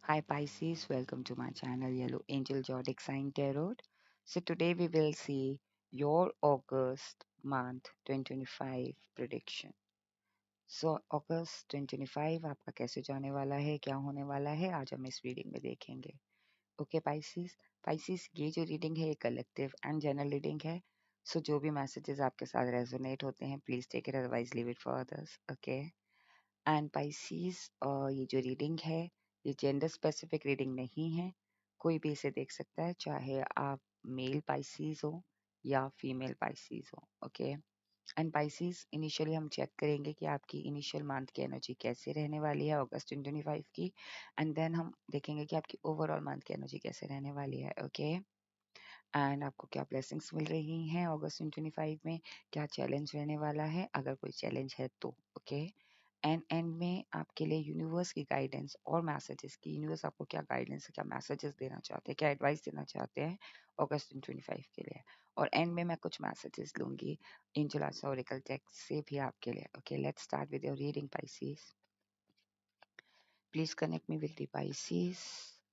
Hi Pisces, welcome to my channel Yellow Angel Zodiac Sign Tarot. So today we will see your August month 2025 prediction. So अगस्त 2025 आपका कैसे जाने वाला है, क्या होने वाला है, आज हम इस रीडिंग में देखेंगे. ओके पाइसिस ये जो रीडिंग है ये कलेक्टिव एंड जनरल रीडिंग है. सो जो भी मैसेजेस आपके साथ रेजोनेट होते हैं please take it, otherwise leave it for others. Okay. And Pisces ये जो रीडिंग है ये जेंडर स्पेसिफिक रीडिंग नहीं है. कोई भी इसे देख सकता है, चाहे आप मेल पाइसिस हो या फीमेल पाइसिस हो. ओके. एंड पाइसिस इनिशियली हम चेक करेंगे कि आपकी इनिशियल मंथ की एनर्जी कैसे रहने वाली है अगस्त 2025 की. एंड देन हम देखेंगे कि आपकी ओवरऑल मंथ की एनर्जी कैसे रहने वाली है. ओके. एंड आपको क्या ब्लेसिंग्स मिल रही हैं अगस्त 2025 में, क्या चैलेंज रहने वाला है अगर कोई चैलेंज है तो. ओके. एंड में आपके लिए यूनिवर्स की गाइडेंस और मैसेजेस की, यूनिवर्स आपको क्या गाइडेंस, क्या मैसेजेस देना चाहते हैं, क्या एडवाइस देना चाहते हैं अगस्त 2025 के लिए. और एंड में मैं कुछ मैसेजेस लूंगी एंजल ओरेकल टेक्स्ट से भी आपके लिए. Okay, let's start with your reading Pisces. Please connect me with the Pisces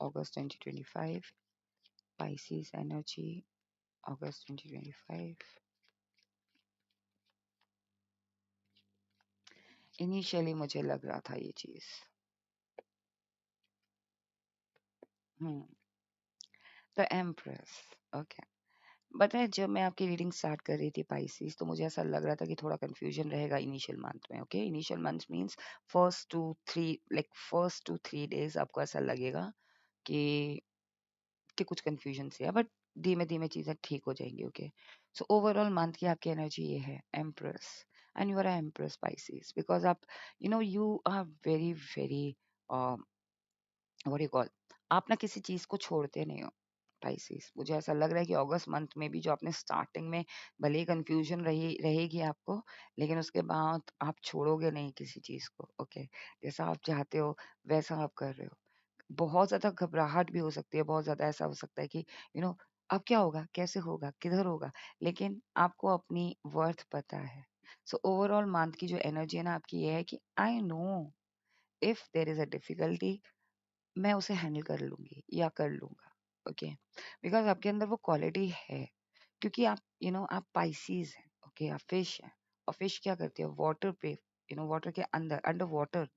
August 2025. Pisces energy August 2025. Initially मुझे लग रहा था ये चीज. The empress. ओके. पता है जब मैं आपकी रीडिंग स्टार्ट कर रही थी पाइसिस, तो मुझे ऐसा लग रहा था कि थोड़ा कंफ्यूजन रहेगा इनिशियल मंथ में. Okay, initial month means first two three days आपको ऐसा लगेगा कि कुछ कंफ्यूजन से है, बट धीमे धीमे चीजें ठीक हो जाएंगी. ओके. सो ओवरऑल मंथ की आपकी एनर्जी ये है empress. And you are empress Pisces because आप you are very very what you call, आप ना किसी चीज को छोड़ते नहीं हो पाइसेस. मुझे ऐसा लग रहा है कि अगस्त मंथ में भी जो आपने स्टार्टिंग में भले ही कंफ्यूजन रहेगी आपको, लेकिन उसके बाद आप छोड़ोगे नहीं किसी चीज को. ओके. जैसा आप चाहते हो वैसा आप कर रहे हो. बहुत ज्यादा घबराहट भी हो सकती है, बहुत ज्यादा ऐसा हो सकता है कि अब क्या होगा, कैसे होगा, किधर होगा, लेकिन आपको अपनी वर्थ पता है. सो ओवरऑल मंथ की जो एनर्जी है ना आपकी ये है कि I know if there is a difficulty मैं उसे हैंडल कर लूंगी या कर लूंगा. ओके. बिकॉज आपके अंदर वो क्वालिटी है, क्योंकि आप आप पाइसीज हैं. ओके. आप फिश हैं. और फिश क्या करती है, वाटर पे वाटर के अंदर, अंडर वाटर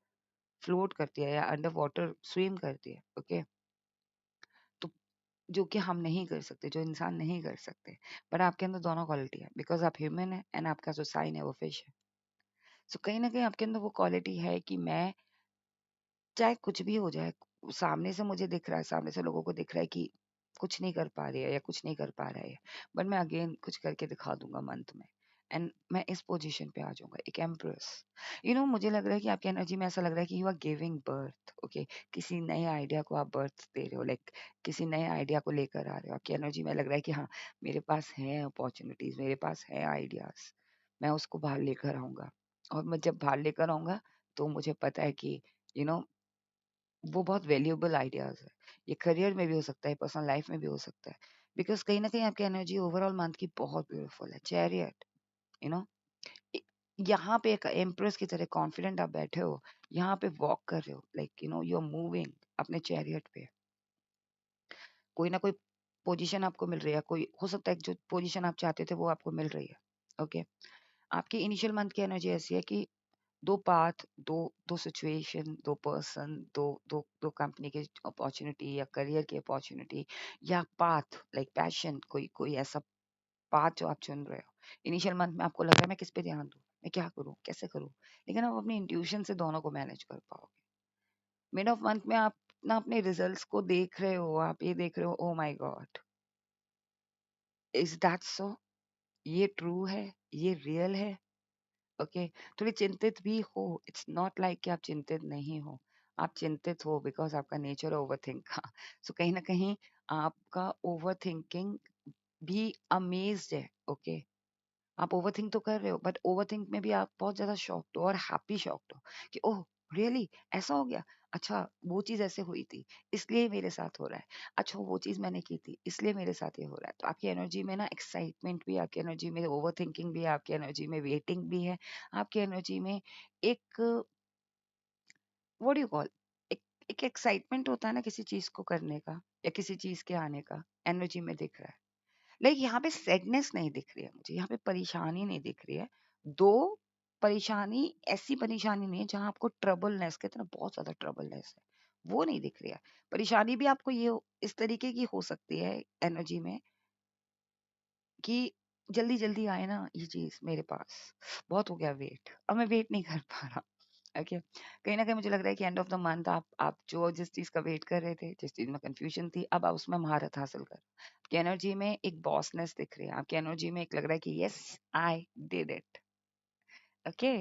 फ्लोट करती है या अंडर वाटर स्विम करती है. ओके. तो जो कि हम नहीं कर सकते, जो इंसान नहीं कर सकते, पर आपके अंदर दोनों क्वालिटी है बिकॉज आप ह्यूमन है एंड आपका जो साइन है वो फिश है. सो कहीं ना कहीं आपके अंदर वो क्वालिटी है कि मैं चाहे कुछ भी हो जाए, सामने से मुझे दिख रहा है, सामने से लोगों को दिख रहा है कि कुछ नहीं कर पा रही है या कुछ नहीं कर पा रहा है, बट मैं अगेन कुछ करके दिखा दूंगा मंथ में. एंड मैं इस पोजीशन पे आ जाऊंगा, एक एम्प्रेस. मुझे लग रहा है कि आपकी एनर्जी में ऐसा लग रहा है कि you are giving birth. Okay. किसी नए आइडिया को आप बर्थ दे रहे हो, लाइक किसी नए आइडिया को लेकर आ रहे हो. आपकी एनर्जी में लग रहा है कि हाँ, मेरे पास है अपॉर्चुनिटीज, मेरे पास है आइडियाज, मैं उसको बाहर लेकर आऊंगा. और मैं जब बाहर लेकर आऊंगा तो मुझे पता है कि यू नो वो बहुत वैल्यूएबल आइडियाज है. ये करियर में भी हो सकता है, पर्सनल लाइफ में भी हो सकता है. बिकॉज कहीं ना कहीं आपकी एनर्जी ओवरऑल मंथ की बहुत ब्यूटीफुल है. चैरियट. यू नो यहाँ पे एक एम्प्रेस की तरह कॉन्फिडेंट आप बैठे हो, यहाँ पे वॉक कर रहे हो, लाइक यू आर मूविंग अपने चैरियट पे. कोई ना कोई पोजीशन आपको मिल रही है, कोई हो सकता है जो पोजीशन आप चाहते थे वो आपको मिल रही है. ओके. आपकी इनिशियल मंथ की एनर्जी ऐसी है कि दो पाथ, दो दो सिचुएशन, दो पर्सन, दो दो दो कंपनी की अपॉर्चुनिटी या करियर की अपॉर्चुनिटी या पाथ, लाइक पैशन, कोई कोई ऐसा पाथ जो आप चुन रहे हो. इनिशियल मंथ में आपको लग रहा है मैं किस पे ध्यान दूं, मैं क्या करूं, कैसे करूं, लेकिन आप अपनी इंट्यूशन से दोनों को मैनेज कर पाओगे. मिड ऑफ मंथ में आप ना अपने रिजल्ट्स को देख रहे हो, आप ये देख रहे हो, ओ my God, is that so, ये ट्रू है, ये रियल है. ओके. थोड़ी चिंतित भी हो, इट्स नॉट लाइक कि आप चिंतित नहीं हो, आप चिंतित हो बिकॉज आपका नेचर ओवर थिंक का. सो कहीं ना कहीं आपका ओवर थिंकिंग भी अमेज्ड है. ओके. आप ओवर थिंक तो कर रहे हो, बट ओवर थिंक में भी आप बहुत ज्यादा शॉक्ड हो और हैप्पी शॉक्ड हो कि ओह रियली ऐसा हो गया. अच्छा वो चीज ऐसे हुई थी इसलिए मेरे साथ हो रहा है. अच्छा वो चीज मैंने की थी इसलिए मेरे साथ ये हो रहा है. तो आपकी एनर्जी में ना एक्साइटमेंट भी है, आपकी एनर्जी में ओवर थिंकिंग भी है, आपकी एनर्जी में वेटिंग भी है, आपकी एनर्जी में एक व्हाट डू यू कॉल, एक एक्साइटमेंट होता है ना किसी चीज को करने का या किसी चीज के आने का, एनर्जी में दिख रहा है। लाइक यहाँ पे सैडनेस नहीं दिख रही है मुझे, यहाँ पे परेशानी नहीं दिख रही है। दो परेशानी, ऐसी परेशानी नहीं है जहां आपको ट्रबलनेस, कहते हैं ना बहुत ज्यादा ट्रबलनेस है, वो नहीं दिख रही है। परेशानी भी आपको इस तरीके की हो सकती है एनर्जी में कि जल्दी जल्दी आए ना ये चीज मेरे पास, बहुत हो गया वेट, अब मैं वेट नहीं कर पा रहा। ओके, कहीं ना कहीं मुझे लग रहा है कि एंड ऑफ द मंथ आप जो जिस चीज का वेट कर रहे थे, जिस चीज में कंफ्यूजन थी, अब आप उसमें महारत हासिल कर। आपकी एनर्जी में एक बॉसनेस दिख रही है, आपकी एनर्जी में एक लग रहा है कि yes I did it. Okay,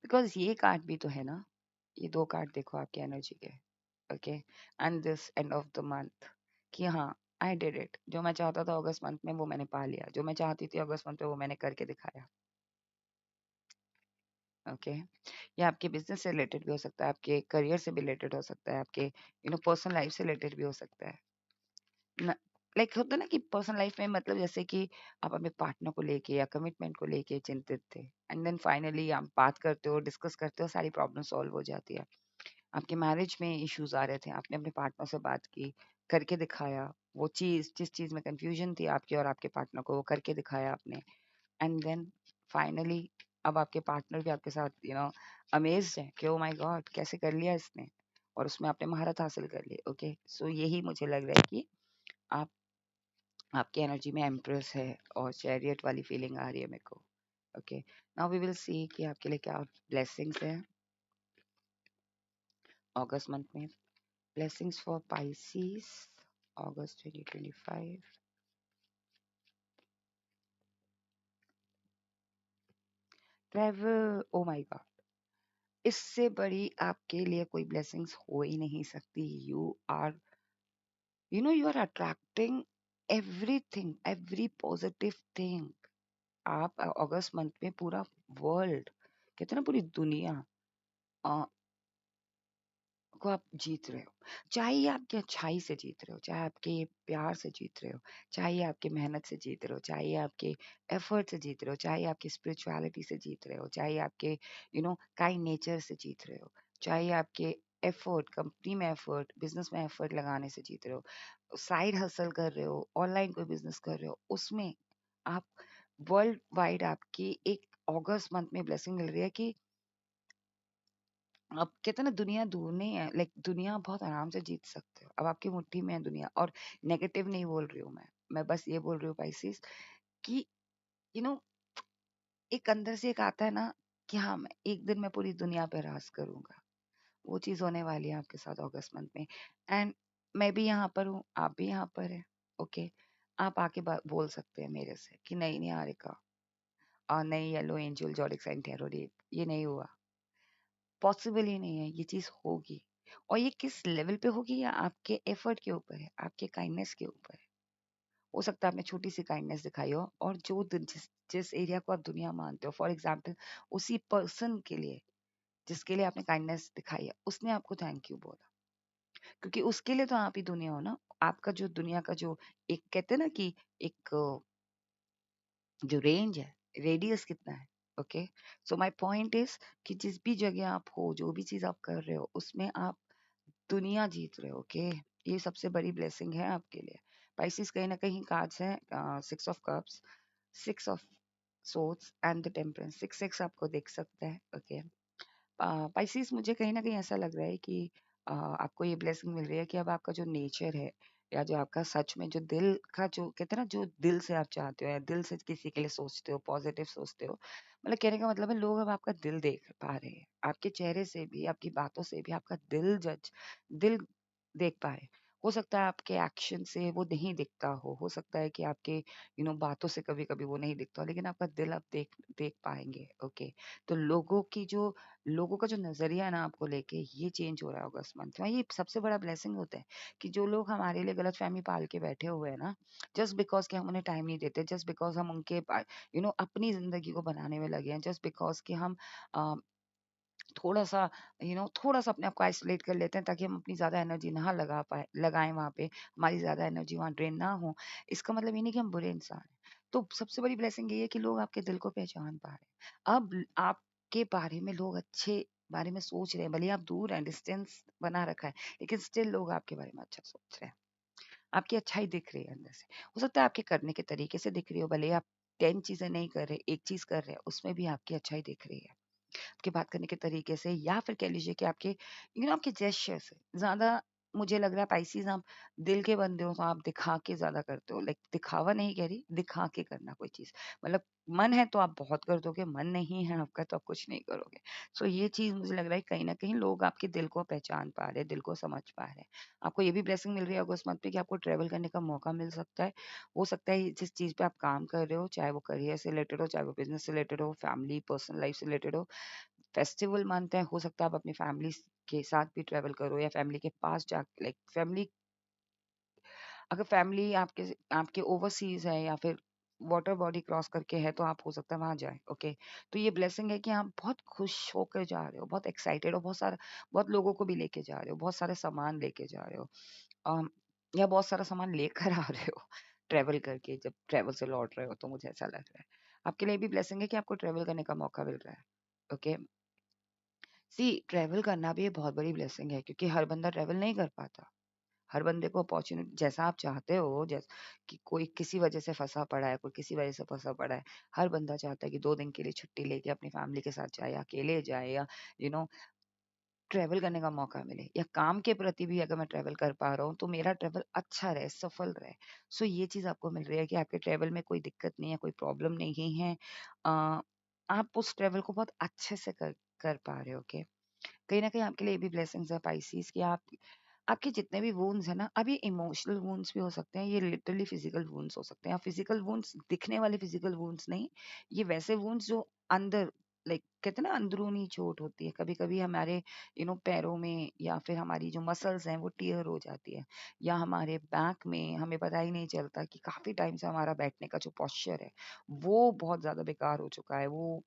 because ये कार्ड भी तो है ना, ये दो कार्ड देखो आपकी एनर्जी के। Okay, and this end of the month, कि हाँ आई डिड इट, जो मैं चाहता था अगस्त मंथ में वो मैंने पा लिया, जो मैं चाहती थी अगस्त मंथ में वो मैंने करके दिखाया। ओके, ये आपके बिजनेस से रिलेटेड भी हो सकता है, आपके करियर से भी रिलेटेड हो सकता है, आपके पर्सनल लाइफ से रिलेटेड भी हो सकता है ना। लाइक होता है ना कि पर्सनल लाइफ में मतलब जैसे कि आप अपने पार्टनर को लेके या कमिटमेंट को लेके चिंतित थे, एंड देन फाइनली आप बात करते हो, डिस्कस करते हो, सारी प्रॉब्लम सॉल्व हो जाती है। आपके मैरिज में इश्यूज आ रहे थे, आपने अपने पार्टनर से बात की, करके दिखाया, वो चीज जिस चीज में कंफ्यूजन थी आपके और आपके पार्टनर को, वो करके दिखाया आपने, एंड देन फाइनली अब आपके पार्टनर भी आपके साथ अमेज्ड है कि ओ माय गॉड कैसे कर लिया इसने, और उसमें आपने महारत हासिल कर ली। ओके, सो यही मुझे लग रहा है कि आप आपकी एनर्जी में एम्प्रेस है और चैरियट वाली फीलिंग आ रही है मेरे को। Okay, now we will see कि आपके लिए क्या ब्लेसिंग्स हैं अगस्त मंथ में। Blessings for Pisces August 2025। Travel, oh my god, इससे बड़ी आपके लिए कोई ब्लेसिंग्स हो ही नहीं सकती। You are attracting everything, every positive thing. आप अगस्त मंथ में पूरा वर्ल्ड, कहते हैं ना पूरी दुनिया को आप जीत रहे हो। चाहे ये आपकी अच्छाई से जीत रहे हो, चाहे आपके प्यार से जीत रहे हो, चाहे ये आपकी मेहनत से जीत रहे हो, चाहे ये आपके एफर्ट से जीत रहे हो, चाहे ये आपकी स्पिरिचुअलिटी से जीत रहे हो, चाहे ये आपके काइंड नेचर से जीत रहे हो, चाहे ये आपके एफर्ट, कंपनी में एफर्ट, बिजनेस में एफर्ट लगाने से जीत रहे हो, साइड हसल कर रहे हो, ऑनलाइन कोई बिजनेस कर रहे हो, उसमें आप वर्ल्ड वाइड आपकी एक अगस्त मंथ में ब्लेसिंग मिल रही है कि अब कहते हैं ना दुनिया दूर नहीं है, लाइक दुनिया बहुत आराम से जीत सकते हो, अब आपकी मुट्ठी में है दुनिया। और नेगेटिव नहीं बोल रही हूँ मैं बस ये बोल रही हूँ पाइसेस कि यू नो एक अंदर से एक आता है ना कि हाँ मैं एक दिन मैं पूरी दुनिया पे राज करूंगा। वो चीज होने वाली है आपके साथ अगस्त मंथ में। एंड मैं भी यहाँ पर हूँ, आप भी यहाँ पर है। ओके, आप आके बोल सकते हैं मेरे से कि नहीं नहीं आरिका, और नहीं yellow angel zodiac sign tarot, ये नहीं हुआ, पॉसिबल ही नहीं है, ये चीज होगी। और ये किस लेवल पे होगी, या आपके एफर्ट के ऊपर है, आपके काइंडनेस के ऊपर है। हो सकता है आपने छोटी सी काइंडनेस दिखाई हो, और जो जिस जिस एरिया को आप दुनिया मानते हो, फॉर एग्जाम्पल उसी पर्सन के लिए जिसके लिए आपने काइंडनेस दिखाई है, उसने आपको थैंक यू बोला, क्योंकि उसके लिए तो आप ही दुनिया हो ना। आपका जो दुनिया का जो एक कहते हैं ना कि एक जो रेंज है, रेडियस कितना है। Okay, so my point is कि जिस भी जगह आप हो, जो भी चीज आप कर रहे हो, उसमें आप दुनिया जीत रहे हो। ओके, ये सबसे बड़ी ब्लेसिंग है आपके लिए। पाइसेस कहीं ना कहीं कार्ड्स हैं, 6 of cups, 6 of swords and the temperance, 6 आपको देख सकता है। ओके, पाइसेस मुझे कहीं ना कहीं ऐसा लग रहा है कि आपको ये ब्लेसिंग मिल रही है कि अब आपका जो नेचर है, या जो आपका सच में जो दिल का, जो कहते हैं ना जो दिल से आप चाहते हो या दिल से किसी के लिए सोचते हो, पॉजिटिव सोचते हो, मतलब कहने का मतलब है लोग अब आपका दिल देख पा रहे हैं, आपके चेहरे से भी, आपकी बातों से भी आपका दिल देख पा रहे हैं। हो सकता है आपके एक्शन से वो नहीं दिखता हो सकता है कि आपके बातों से कभी कभी वो नहीं दिखता हो, लेकिन आपका दिल आप देख देख पाएंगे। ओके, तो लोगों का जो नजरिया है ना आपको लेके, ये चेंज हो रहा होगा इस मंथ में। ये सबसे बड़ा ब्लेसिंग होता है कि जो लोग हमारे लिए गलत फहमी पाल के बैठे हुए हैं ना, जस्ट बिकॉज कि हम उन्हें टाइम नहीं देते, जस्ट बिकॉज हम उनके अपनी जिंदगी को बनाने में लगे हैं, जस्ट बिकॉज कि हम अ, थोड़ा सा अपने आप को आइसोलेट कर लेते हैं ताकि हम अपनी ज्यादा एनर्जी ना लगाएं वहां पे, हमारी ज्यादा एनर्जी वहां ड्रेन ना हो। इसका मतलब ये नहीं कि हम बुरे इंसान हैं। तो सबसे बड़ी ब्लेसिंग ये है कि लोग आपके दिल को पहचान पा रहे हैं। अब आपके बारे में लोग अच्छे बारे में सोच रहे हैं, भले ही आप दूर हैं, डिस्टेंस बना रखा है, लेकिन स्टिल लोग आपके बारे में अच्छा सोच रहे हैं। आपकी अच्छाई दिख रही है अंदर से। हो सकता है आपके करने के तरीके से दिख रही हो, भले ही आप 10 चीज़ें नहीं कर रहे, 1 चीज़ कर रहे हैं, उसमें भी आपकी अच्छाई दिख रही है। आपके बात करने के तरीके से, या फिर कह लीजिए कि आपके आपके जेस्चर से ज़्यादा, मुझे लग रहा है पाइसेस आप दिल के बंदे हो, तो आप दिखा के ज़्यादा करते हो। लाइक दिखावा नहीं कह रही, दिखा के करना कोई चीज़। मतलब मन है तो आप बहुत कर दोगे, मन नहीं है आपका तो आप कुछ नहीं करोगे। सो ये चीज़ मुझे लग रहा है कहीं न कहीं लोग आपके दिल को पहचान पा रहे हैं, दिल को समझ पा रहे हैं। आपको ये भी ब्लेसिंग मिल रही है अगस्त मंथ पे कि आपको ट्रैवल करने का मौका मिल सकता है। हो सकता है जिस चीज़ पे आप काम कर रहे हो, चाहे वो करियर से रिलेटेड हो, चाहे वो बिज़नेस से रिलेटेड हो, फैमिली, पर्सनल लाइफ से रिलेटेड हो, फेस्टिवल मंथ है, हो सकता है आप अपनी फैमिली के साथ भी ट्रैवल करो, या फैमिली के पास जा, लाइक फैमिली, अगर फैमिली आपके आपके ओवरसीज है या फिर वाटर बॉडी क्रॉस करके है, तो आप हो सकता है वहां जाए। ओके, तो ये ब्लेसिंग है कि आप बहुत खुश होकर जा रहे हो, बहुत एक्साइटेड हो, बहुत सारा, बहुत लोगों को भी लेके जा रहे हो, बहुत सारे सामान लेके जा रहे हो, या बहुत सारा सामान लेकर आ रहे हो ट्रैवल करके, जब ट्रैवल से लौट रहे हो, तो मुझे ऐसा लग रहा है आपके लिए भी ब्लेसिंग है कि आपको ट्रैवल करने का मौका मिल रहा है। ओके, सी ट्रैवल करना भी एक बहुत बड़ी ब्लेसिंग है, क्योंकि हर बंदा ट्रैवल नहीं कर पाता। हर बंदे को अपॉर्चुनिटी जैसा आप चाहते हो, जैसे कि कोई किसी वजह से फंसा पड़ा है, कोई किसी वजह से फंसा पड़ा है, हर बंदा चाहता है कि 2 दिन के लिए छुट्टी लेके अपनी फैमिली के साथ जाए, या अकेले जाए, या यू नो ट्रैवल करने का मौका मिले, या काम के प्रति भी अगर मैं ट्रैवल कर पा रहा हूँ तो मेरा ट्रैवल अच्छा रहे, सफल रहे। सो ये चीज आपको मिल रही है कि आपके ट्रैवल में कोई दिक्कत नहीं है, कोई प्रॉब्लम नहीं है। अ, आप उस ट्रैवल को बहुत अच्छे से कर कर पा रहे हो। ओके, कहीं न कहीं आपके लिए ये भी ब्लेसिंग्स है पाइसेस, कि आप आपके जितने भी वुंड्स हैं ना, अब ये इमोशनल वुंड्स भी हो सकते हैं, ये लिटरली फिजिकल वुंड्स हो सकते हैं। फिजिकल वुंड्स, दिखने वाले फिजिकल वुंड्स नहीं, ये वैसे वुंड्स जो अंदर, लाइक कहते हैं ना, अंदरूनी चोट होती है। कभी-कभी हमारे पैरों में, या फिर हमारी जो मसल्स हैं वो टियर हो जाती है, या हमारे बैक में हमें पता ही नहीं चलता कि काफ़ी टाइम से हमारा बैठने का जो पोस्चर है, वो बहुत ज़्यादा बेकार हो चुका है। वो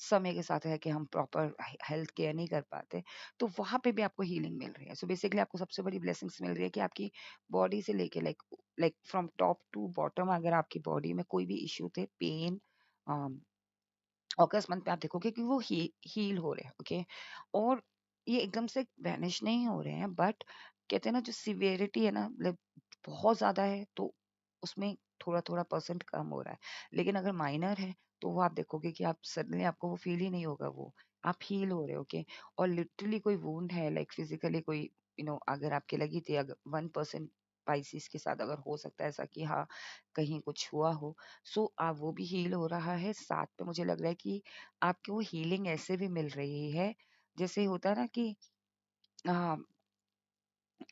समय के साथ है कि हम प्रॉपर हेल्थ केयर नहीं कर पाते, तो वहाँ पे भी आपको हीलिंग मिल रही है। सो बेसिकली आपको सबसे बड़ी ब्लेसिंग्स मिल रही है कि आपकी बॉडी से लेके, like like from top to bottom, अगर आपकी बॉडी में कोई भी इश्यू थे, पेन, अगस्त मंथ पे आप देखोगे कि वो हील हो रहे हैं। ओके, और ये एकदम से वैनिश नहीं हो रहे हैं, बट कहते हैं ना, जो सिवियरिटी है ना, मतलब बहुत ज्यादा है, तो उसमें थोड़ा थोड़ा परसेंट कम हो रहा है। लेकिन अगर माइनर है, तो वो आप देखोगे कि आप सडनली, आपको वो फील ही नहीं होगा, वो आप हील हो रहे हो। ओके, और लिटरली कोई वूंड है, लाइक फिजिकली कोई, अगर आपके लगी थी, अगर 1% पाइसिस के साथ अगर हो सकता है ऐसा कि हाँ, कहीं कुछ हुआ हो, सो वो भी हील हो रहा है। साथ में मुझे लग रहा है कि आपको वो हीलिंग ऐसे भी मिल रही है, जैसे होता है ना कि आ,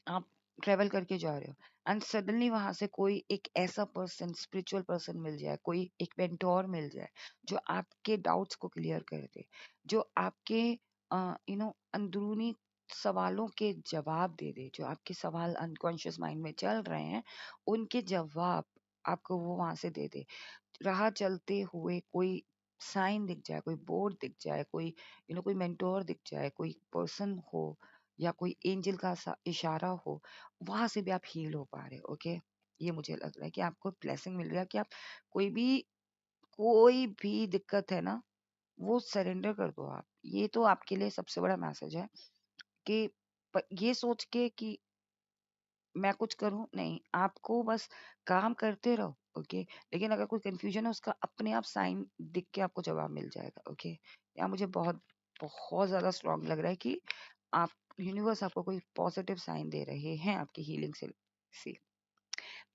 आप ट्रेवल करके जा रहे हो, एंड सडनली वहां से कोई एक ऐसा पर्सन, स्पिरिचुअल पर्सन मिल जाए, कोई एक मेंटोर मिल जाए, जो आपके डाउट्स को क्लियर कर दे, जो आपके अंदरूनी सवालों के जवाब दे दे, जो आपके सवाल अनकॉन्शियस माइंड में चल रहे हैं, उनके जवाब आपको वो वहां से दे दे। राह चलते हुए कोई साइन दिख जाए, कोई बोर्ड दिख जाए, कोई कोई मेंटोर दिख जाए, कोई पर्सन हो, या कोई एंजल का इशारा हो, वहां से भी आप हील हो पा रहे हो। ओके, ये मुझे लग रहा है कि आपको ब्लेसिंग मिल रहा है कि आप कोई भी दिक्कत है ना, वो सरेंडर कर दो आप। ये तो आपके लिए सबसे बड़ा मैसेज है कि ये सोच के कि मैं कुछ करूँ नहीं, आपको बस काम करते रहो। ओके, लेकिन अगर कोई कंफ्यूजन है, उसका अपने आप साइन दिख के आपको जवाब मिल जाएगा। ओके, या मुझे बहुत बहुत ज्यादा स्ट्रांग लग रहा है कि आप, यूनिवर्स आपको कोई पॉजिटिव साइन दे रहे हैं आपकी हीलिंग से।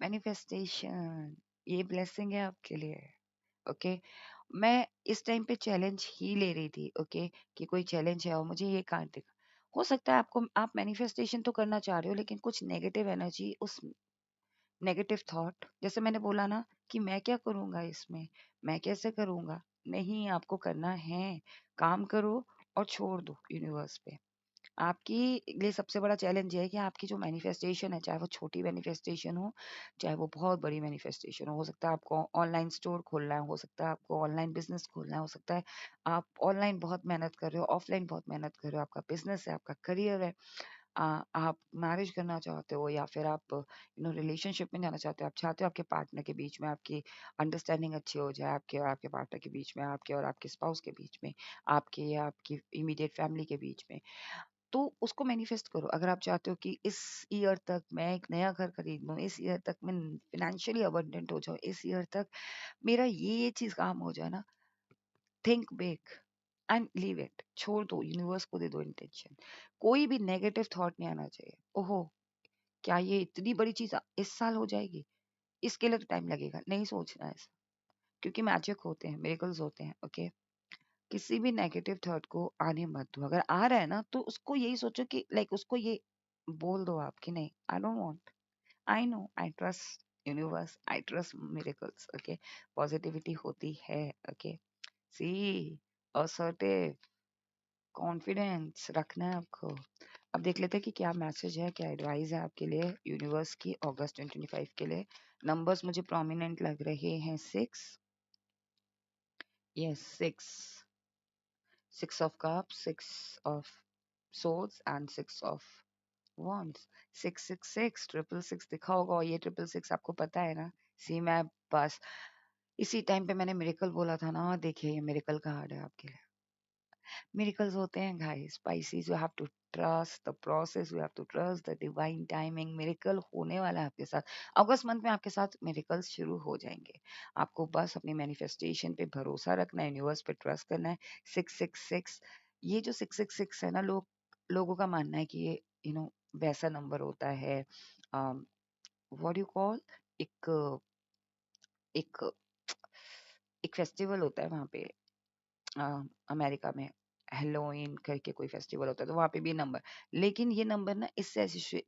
मैनिफेस्टेशन, ये ब्लेसिंग है आपके लिए। ओके, मैं इस टाइम पे चैलेंज ही ले रही थी। ओके, कि कोई चैलेंज है और मुझे ये कार्ड दिखा। हो सकता है आपको, आप मैनिफेस्टेशन तो करना चाह रहे हो, लेकिन कुछ नेगेटिव एनर्जी, उस नेगेटिव थॉट, जैसे मैंने बोला ना कि मैं क्या करूंगा इसमें, मैं कैसे करूंगा, नहीं, आपको करना है, काम करो और छोड़ दो यूनिवर्स पे। आपकी लिए सबसे बड़ा चैलेंज ये है कि आपकी जो मैनिफेस्टेशन है, चाहे वो छोटी मैनिफेस्टेशन हो, चाहे वो बहुत बड़ी मैनिफेस्टेशन हो सकता है आपको ऑनलाइन स्टोर खोलना है, हो सकता है आपको ऑनलाइन बिजनेस खोलना है, हो सकता है आप ऑनलाइन बहुत मेहनत कर रहे हो, ऑफलाइन बहुत मेहनत कर रहे हो, आपका बिजनेस है, आपका करियर है, आप मैरिज करना चाहते हो या फिर आप रिलेशनशिप में जाना चाहते हो, आप चाहते हो आपके पार्टनर के बीच में आपकी अंडरस्टैंडिंग अच्छी हो जाए, आपके और आपके पार्टनर के बीच में, आपके और आपके स्पाउस के बीच में, आपके या आपकी इमीडिएट फैमिली के बीच में, तो उसको मैनिफेस्ट करो। अगर आप चाहते हो कि इस ईयर तक मैं एक नया घर खरीद लूँ, इस ईयर तक मैं फाइनेंशियली अबंडेंट हो जाऊँ, इस ईयर तक मेरा ये चीज काम हो जाए ना, think big and leave it, छोड़ दो, यूनिवर्स को दे दो इंटेंशन। कोई भी नेगेटिव थॉट नहीं आना चाहिए, ओहो क्या ये इतनी बड़ी चीज इस साल हो जाएगी, इसके लिए तो टाइम लगेगा, नहीं सोचना ऐसा। क्योंकि मैजिक होते हैं, मिरेकल्स होते हैं, ओके। किसी भी नेगेटिव थॉट को आने मत दो। अगर आ रहा है ना तो उसको यही सोचो कि लाइक उसको ये बोल दो आप कि नहीं, I don't want, I know, I trust universe, I trust miracles, okay. Positivity होती है, ओके। सी असर्टिव कॉन्फिडेंस रखना है आपको। अब देख लेते हैं कि क्या मैसेज है, क्या एडवाइस है आपके लिए यूनिवर्स की अगस्त 2025 के लिए। नंबर्स मुझे प्रोमिनेंट लग रहे हैं, 6, yes 6, 6 of cups, 6 of swords and 6 of wands। 666 666 दिखा होगा, और ये 666 आपको पता है ना। सी मैं बस इसी टाइम पे मैंने मिरेकल बोला था ना, देखिए ये मिरेकल कार्ड है आपके लिए। miracles होते हैं guys, Pisces, you have to trust the process, you have to trust the divine timing। miracle होने वाला है आपके साथ, अगस्त मंथ में आपके साथ miracles शुरू हो जाएंगे। आपको बस अपनी manifestation पे भरोसा रखना है, यूनिवर्स पे ट्रस्ट करना है। 666, ये जो 666 है ना, लोगों का मानना है कि ये वैसा नंबर होता है, व्हाट यू कॉल, एक एक एक फेस्टिवल होता है वहां पे, अमेरिका में हेलोइन करके कोई फेस्टिवल होता है, तो वहां पे भी नंबर, लेकिन ये नंबर ना इससे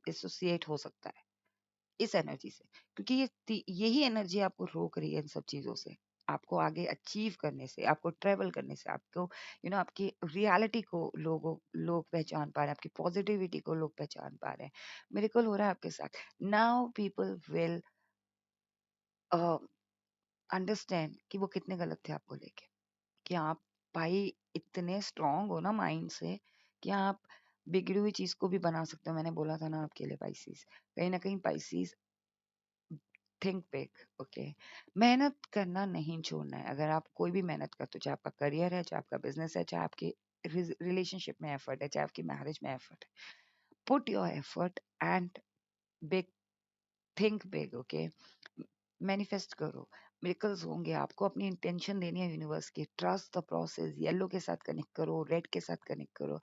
एसोसिएट हो सकता है, इस एनर्जी से, क्योंकि यही एनर्जी आपको रोक रही है इन सब चीजों से, आपको आगे अचीव करने से, आपको ट्रेवल करने से, आपको आपकी रियलिटी को लोग पहचान पा रहे हैं, आपकी पॉजिटिविटी को लोग पहचान पा रहे हैं। मिरेकल हो रहा है आपके साथ। नाउ पीपल विल अंडरस्टैंड कि वो कितने गलत थे आपको लेके, कि आप भाई इतने स्ट्रांग हो ना माइंड से, कि आप बिगड़ी हुई चीज को भी बना सकते हो। मैंने बोला था ना आपके लिए पाइसिस, कहीं ना कहीं पाइसिस, थिंक बिग, ओके। मेहनत करना नहीं छोड़ना है। अगर आप कोई भी मेहनत करते हो, चाहे आपका करियर है, चाहे आपका बिजनेस है, चाहे आपकी रिलेशनशिप में एफर्ट है, चाहे आपकी मैरिज में एफर्ट है, put your effort and big, think big, okay. Manifest करो, मिरेकल्स होंगे। आपको अपनी इंटेंशन देनी है यूनिवर्स की, ट्रस्ट द प्रोसेस। येलो के साथ कनेक्ट करो, रेड के साथ कनेक्ट करो,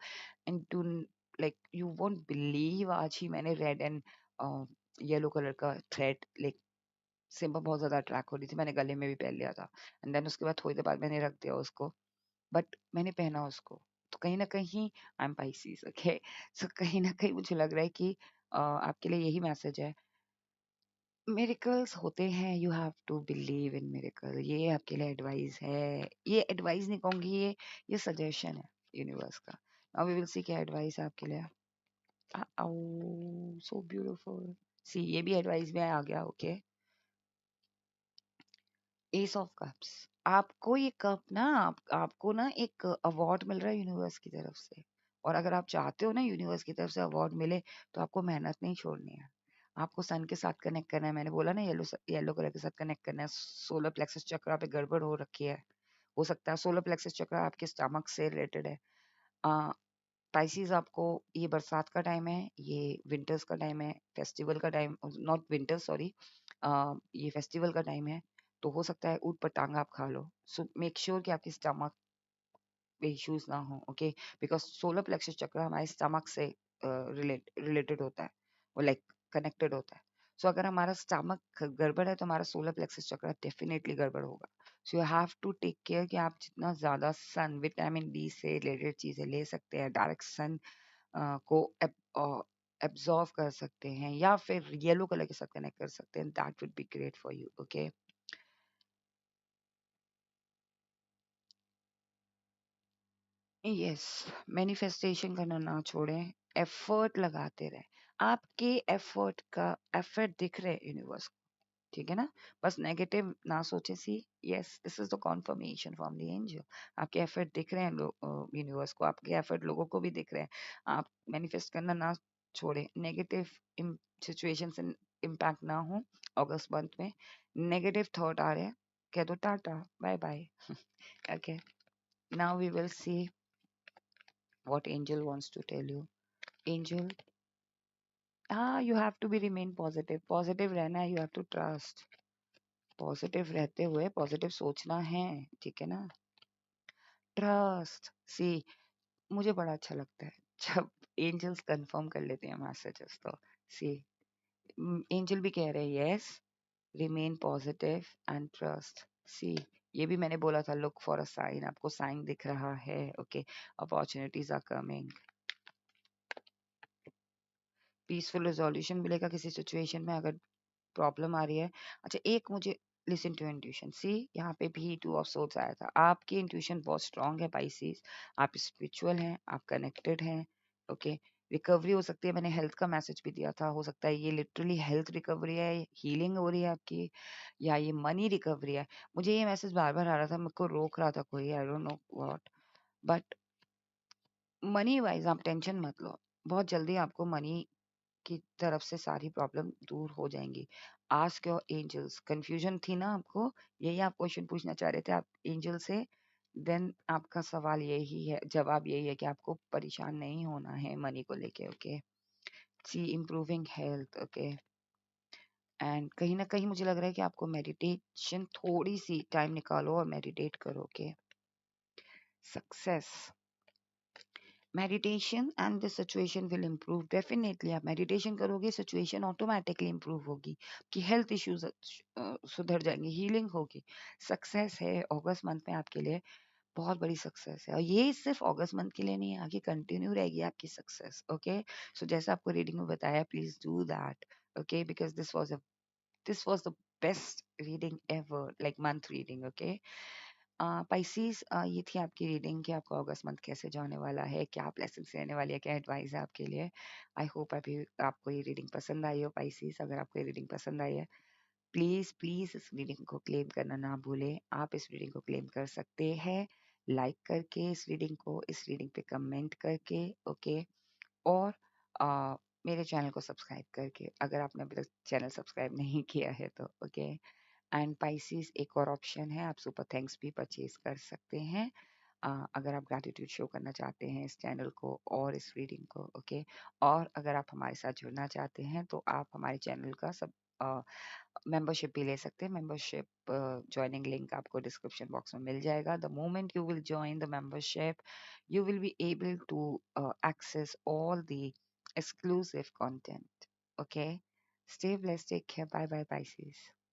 and to like you won't believe, आज ही मैंने रेड एंड येलो कलर का थ्रेड, लाइक सिंपल बहुत ज्यादा अट्रैक्ट हो रही थी, मैंने गले में भी पहन लिया था, एंड देन उसके बाद थोड़ी देर बाद मैंने रख दिया उसको, बट मैंने पहना उसको, तो कहीं ना कहीं आई एम पाइसिस, ओके। सो कहीं ना कहीं मुझे लग रहा है कि आपके लिए यही मैसेज है, मिरेकल्स होते हैं, you have to believe in miracle. ये आपके लिए एडवाइस है, ये एडवाइस नहीं कहूंगी, ये सजेशन है यूनिवर्स का। नाउ वी विल सी क्या एडवाइस है आपके लिए। सो ब्यूटीफुल, सी ये भी एडवाइस में आ गया, ओके। एस ऑफ कप्स, आपको ये कप ना, आपको ना एक अवार्ड मिल रहा है यूनिवर्स की तरफ से, और अगर आप चाहते हो ना यूनिवर्स की तरफ से अवार्ड मिले, तो आपको मेहनत नहीं छोड़नी है। आपको सन के साथ कनेक्ट करना है, मैंने बोला ना येलो येलो कलर के साथ कनेक्ट करना है। सोलर प्लेक्सस चक्र पे गड़बड़ हो रखी है, हो सकता है सोलर प्लेक्सस चक्र आपके स्टमक से रिलेटेड है। स्पाइसेस, आपको ये बरसात का टाइम है, ये विंटर्स का टाइम है, फेस्टिवल का टाइम, नॉट विंटर सॉरी, ये फेस्टिवल का टाइम है, तो हो सकता है ऊट पटांग आप खा लो। सो मेक श्योर कि आपकी स्टमक पे इश्यूज ना हो, ओके। बिकॉज सोलर प्लेक्सस चक्र हमारे स्टमक से रिलेटेड होता है, वो लाइक कनेक्टेड होता है। सो अगर हमारा स्टमक गड़बड़ है, तो हमारा सोलर प्लेक्सस चक्र डेफिनेटली गड़बड़ होगा। So you have to take care कि आप जितना ज्यादा सन, विटामिन डी से रिलेटेड चीजें ले सकते हैं, डायरेक्ट सन को एब्जॉर्व कर सकते हैं, या फिर येलो कलर के साथ कनेक्ट कर सकते हैं, that would be great for you, okay. Yes, manifestation करना ना छोड़ें, एफर्ट लगाते रहें। आपके एफर्ट का एफर्ट दिख रहे यूनिवर्स को, ठीक है ना। बस नेगेटिव ना सोचे। See, yes, this is the confirmation from the angel. आपके एफर्ट दिख रहे हैं यूनिवर्स को, आपके एफर्ट लोगों को भी दिख रहे हैं। आप मैनिफेस्ट करना ना छोड़े, नेगेटिव सिचुएशन से इम्पैक्ट ना हो अगस्त मंथ में। नेगेटिव थॉट आ रहे हैं, कह दो tata bye bye. Okay, now we will see what angel wants to tell you. Angel, हाँ, you have to be remain positive, positive रहना है, you have to trust. Positive रहते हुए पॉजिटिव सोचना है, ठीक है ना। ट्रस्ट, सी, मुझे बड़ा अच्छा लगता है जब एंजल्स कंफर्म कर लेते हैं मैसेजेस। तो सी, एंजल भी कह रहे हैं yes, remain positive and trust. See, ये भी मैंने बोला था, लुक फॉर अ साइन, आपको साइन दिख रहा है। Okay, opportunities are coming, peaceful resolution मिलेगा किसी सिचुएशन में अगर प्रॉब्लम आ रही है। अच्छा, एक मुझे लिसन टू इंट्यूशन, सी यहाँ पे भी टू ऑफ सोर्ड्स आया था, आपकी इंट्यूशन बहुत स्ट्रांग है पाइसेस, आप स्पिरिचुअल हैं, आप कनेक्टेड हैं। ओके, रिकवरी हो सकती है, मैंने हेल्थ का मैसेज भी दिया था, हो सकता है ये लिटरली हेल्थ रिकवरी है, हीलिंग हो रही है आपकी, या ये मनी रिकवरी है। मुझे ये मैसेज बार बार आ रहा था, मेरे को रोक रहा था कोई, I don't know what, but money wise आप टेंशन मत लो, बहुत जल्दी आपको मनी की तरफ से सारी प्रॉब्लम दूर हो जाएंगी। आस्क योर एंजल्स, कंफ्यूजन थी ना आपको, यही आप क्वेश्चन पूछना चाह रहे थे आप एंजल से, देन आपका सवाल यही है, जवाब यही है कि आपको परेशान नहीं होना है मनी को लेके। Okay, see improving health. Okay, and कहीं ना कहीं मुझे लग रहा है कि आपको मेडिटेशन, थोड़ी सी टाइम निकालो और मेडिटेट करो। Okay, success, meditation and the situation will improve definitely. आप मेडिटेशन करोगे, सिचुएशन ऑटोमेटिकली इम्प्रूव होगी, कि हेल्थ इश्यूज सुधर जाएंगे, हीलिंग होगी। सक्सेस है अगस्त मंथ में आपके लिए, बहुत बड़ी सक्सेस है, और ये सिर्फ अगस्त मंथ के लिए नहीं है, आगे कंटिन्यू रहेगी आपकी सक्सेस। ओके, सो जैसा आपको रीडिंग में बताया, please do that. Okay, because this was the best reading ever, like month reading. Okay, Pisces, ये थी आपकी रीडिंग कि आपको अगस्त मंथ कैसे जाने वाला है, क्या आप लेसन रहने वाली है, क्या एडवाइस है आपके लिए। आई होप अभी आपको ये रीडिंग पसंद आई हो पाइसेस। अगर आपको ये रीडिंग पसंद आई है, प्लीज प्लीज इस रीडिंग को क्लेम करना ना भूलें। आप इस रीडिंग को क्लेम कर सकते हैं लाइक करके इस रीडिंग को, इस रीडिंग पे कमेंट करके। ओके, और मेरे चैनल को सब्सक्राइब करके, अगर आपने अभी तक चैनल सब्सक्राइब नहीं किया है तो। ओके, एंड पाइसेस एक और ऑप्शन है, आप सुपर थैंक्स भी परचेज कर सकते हैं, अगर आप ग्रैटिट्यूड शो करना चाहते हैं इस चैनल को और इस रीडिंग को। ओके, और अगर आप हमारे साथ जुड़ना चाहते हैं तो आप हमारे चैनल का सब मेंबरशिप भी ले सकते हैं। मेंबरशिप ज्वाइनिंग लिंक आपको डिस्क्रिप्शन बॉक्स में मिल जाएगा। The moment you will join the membership, you will be able to access all the exclusive content. Okay, stay blessed, take care, bye bye Pisces.